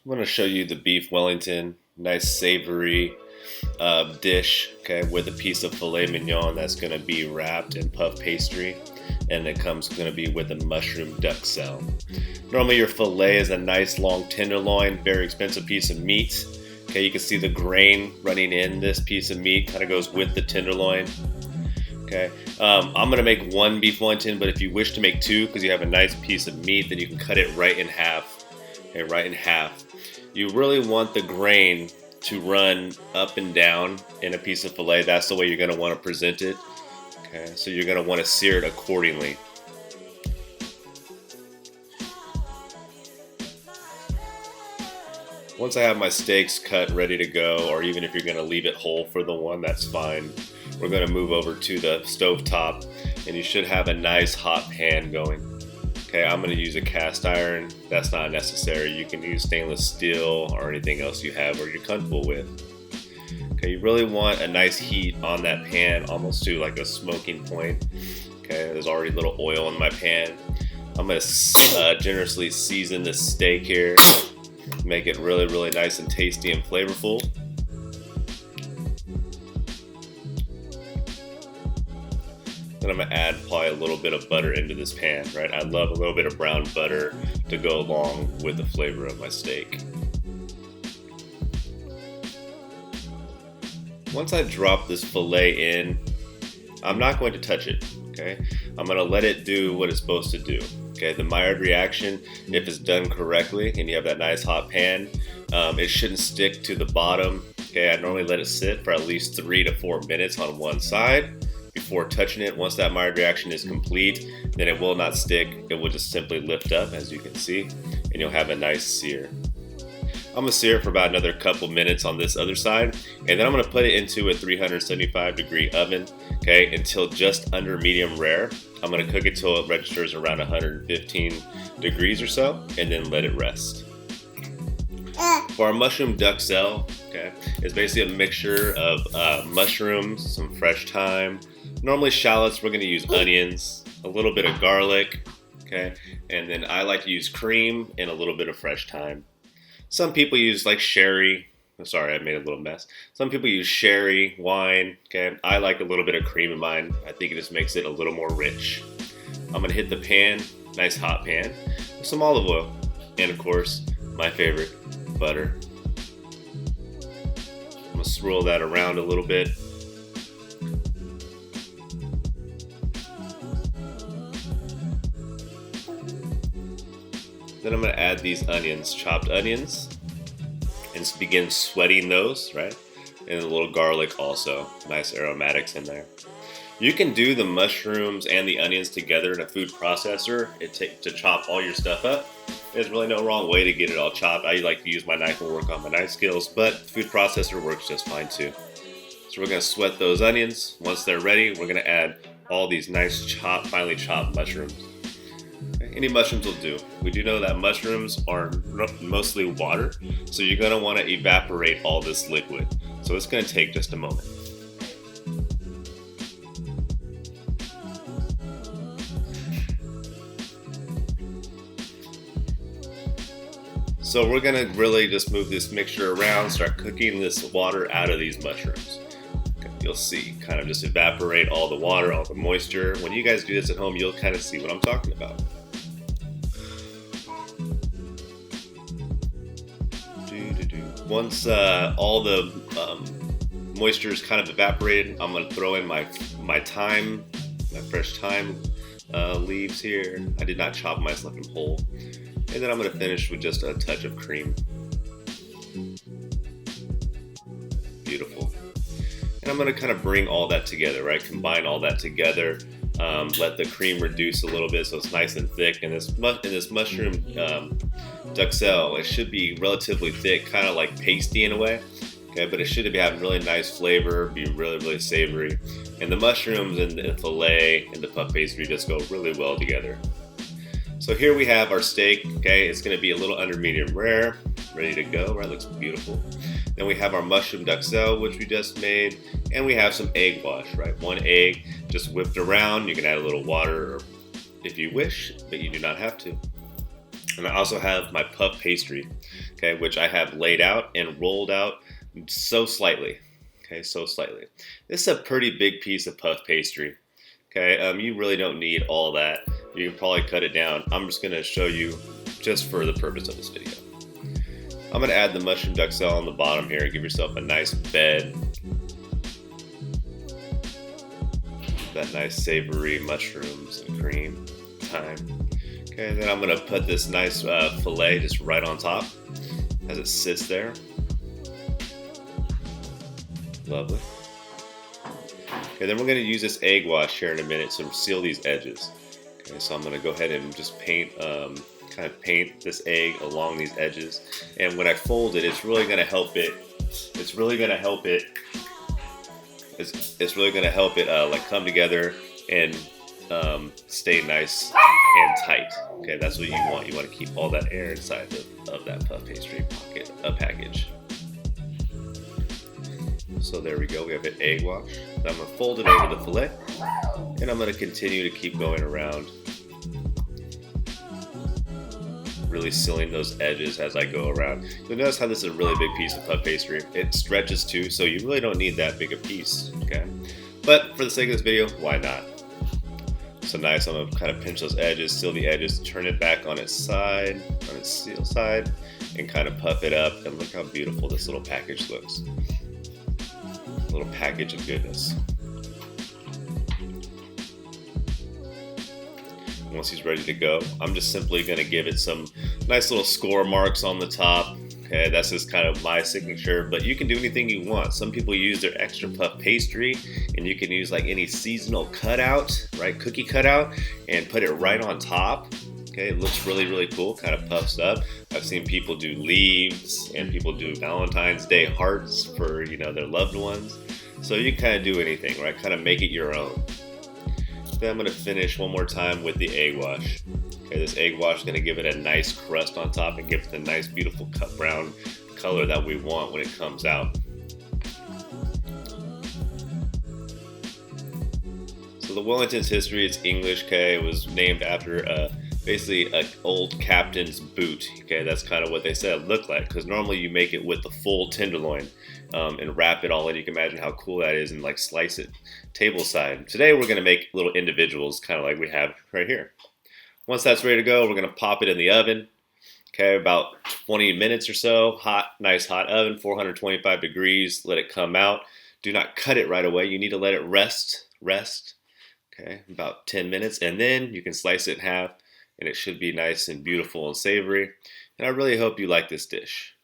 I'm going to show you the beef Wellington, nice savory dish, okay, with a piece of filet mignon that's going to be wrapped in puff pastry, and it comes going to be with a mushroom duxelle. Normally your filet is a nice long tenderloin, very expensive piece of meat. Okay, you can see the grain running in this piece of meat, kind of goes with the tenderloin. Okay, I'm gonna make one beef Wellington, but if you wish to make two, because you have a nice piece of meat, then you can cut it right in half. Okay, right in half. You really want the grain to run up and down in a piece of filet. That's the way you're gonna want to present it. Okay, so you're gonna want to sear it accordingly. Once I have my steaks cut ready to go, or even if you're gonna leave it whole for the one, that's fine. We're gonna move over to the stove top, and you should have a nice hot pan going. Okay, I'm gonna use a cast iron. That's not necessary. You can use stainless steel or anything else you have or you're comfortable with. Okay, you really want a nice heat on that pan, almost to like a smoking point. Okay, there's already a little oil in my pan. I'm gonna generously season this steak here. Make it really, really nice and tasty and flavorful. Then I'm gonna add probably a little bit of butter into this pan, right? I love a little bit of brown butter to go along with the flavor of my steak. Once I drop this filet in, I'm not going to touch it, okay? I'm gonna let it do what it's supposed to do. Okay, the Maillard reaction, if it's done correctly and you have that nice hot pan, it shouldn't stick to the bottom. Okay, I normally let it sit for at least 3 to 4 minutes on one side before touching it. Once that Maillard reaction is complete, then it will not stick. It will just simply lift up, as you can see, and you'll have a nice sear. I'm gonna sear it for about another couple minutes on this other side, and then I'm gonna put it into a 375-degree oven, okay, until just under medium rare. I'm gonna cook it till it registers around 115 degrees or so, and then let it rest. For our mushroom duxelle, okay, it's basically a mixture of mushrooms, some fresh thyme. Normally shallots, we're gonna use onions, a little bit of garlic, okay, and then I like to use cream and a little bit of fresh thyme. Some people use like sherry. I'm sorry, I made a little mess. Some people use sherry, wine, okay? I like a little bit of cream in mine. I think it just makes it a little more rich. I'm gonna hit the pan, nice hot pan, with some olive oil. And of course, my favorite, butter. I'm gonna swirl that around a little bit. Then I'm gonna add these onions, chopped onions, and begin sweating those, right? And a little garlic also, nice aromatics in there. You can do the mushrooms and the onions together in a food processor to chop all your stuff up. There's really no wrong way to get it all chopped. I like to use my knife and work on my knife skills, but food processor works just fine too. So we're gonna sweat those onions. Once they're ready, we're gonna add all these nice finely chopped mushrooms. Any mushrooms will do. We do know that mushrooms are mostly water, so you're going to want to evaporate all this liquid. So it's going to take just a moment. So we're going to really just move this mixture around, start cooking this water out of these mushrooms. You'll see, kind of just evaporate all the water, all the moisture. When you guys do this at home, you'll kind of see what I'm talking about. Once all the moisture is kind of evaporated, I'm going to throw in my thyme, my fresh thyme leaves here. I did not chop them, I just left them whole. And then I'm going to finish with just a touch of cream. Beautiful. And I'm going to kind of bring all that together, right? Combine all that together. Let the cream reduce a little bit so it's nice and thick. And this mushroom duxelle, it should be relatively thick, kind of like pasty in a way. Okay, but it should be having really nice flavor, be really, really savory. And the mushrooms and the filet and the puff pastry just go really well together. So here we have our steak, okay? It's gonna be a little under medium rare, ready to go, right? Looks beautiful. Then we have our mushroom duxelle, which we just made, and we have some egg wash, right? 1 egg, just whipped around. You can add a little water if you wish, but you do not have to. And I also have my puff pastry, okay, which I have laid out and rolled out so slightly. Okay, so slightly. This is a pretty big piece of puff pastry. Okay, you really don't need all that. You can probably cut it down. I'm just gonna show you just for the purpose of this video. I'm gonna add the mushroom duxelle on the bottom here. Give yourself a nice bed. That nice savory mushrooms and cream thyme. Okay, then I'm gonna put this nice filet just right on top as it sits there. Lovely. Okay, then we're gonna use this egg wash here in a minute to seal these edges. Okay, so I'm gonna go ahead and just paint, kind of paint this egg along these edges. And when I fold it, it's really gonna help it. It's really gonna help it. It's really gonna help it like come together and stay nice and tight. Okay, that's what you want. You want to keep all that air inside of that puff pastry package. So there we go. We have an egg wash. Now I'm gonna fold it over the fillet, and I'm gonna continue to keep going around, really sealing those edges as I go around. You'll notice how this is a really big piece of puff pastry. It stretches too, so you really don't need that big a piece. Okay, but for the sake of this video, why not? So nice, I'm gonna kind of pinch those edges, seal the edges, turn it back on its side, on its seal side, and kind of puff it up. And look how beautiful this little package looks. A little package of goodness. Once he's ready to go, I'm just simply gonna give it some nice little score marks on the top. Okay, that's just kind of my signature, but you can do anything you want. Some people use their extra puff pastry, and you can use like any seasonal cutout, right, cookie cutout, and put it right on top. Okay, it looks really, really cool, kind of puffs up. I've seen people do leaves, and people do Valentine's Day hearts for, you know, their loved ones. So you can kind of do anything, right, kind of make it your own. Then I'm gonna finish one more time with the egg wash. Okay, this egg wash is gonna give it a nice crust on top and give it the nice, beautiful cut brown color that we want when it comes out. So the Wellington's history, it's English, okay? It was named after basically an old captain's boot. Okay, that's kind of what they said it looked like, because normally you make it with the full tenderloin and wrap it all in. You can imagine how cool that is, and like slice it table side. Today we're gonna make little individuals, kind of like we have right here. Once that's ready to go, we're gonna pop it in the oven. Okay, about 20 minutes or so. Hot, nice hot oven, 425 degrees. Let it come out. Do not cut it right away. You need to let it rest. Okay, about 10 minutes, and then you can slice it in half, and it should be nice and beautiful and savory. And I really hope you like this dish.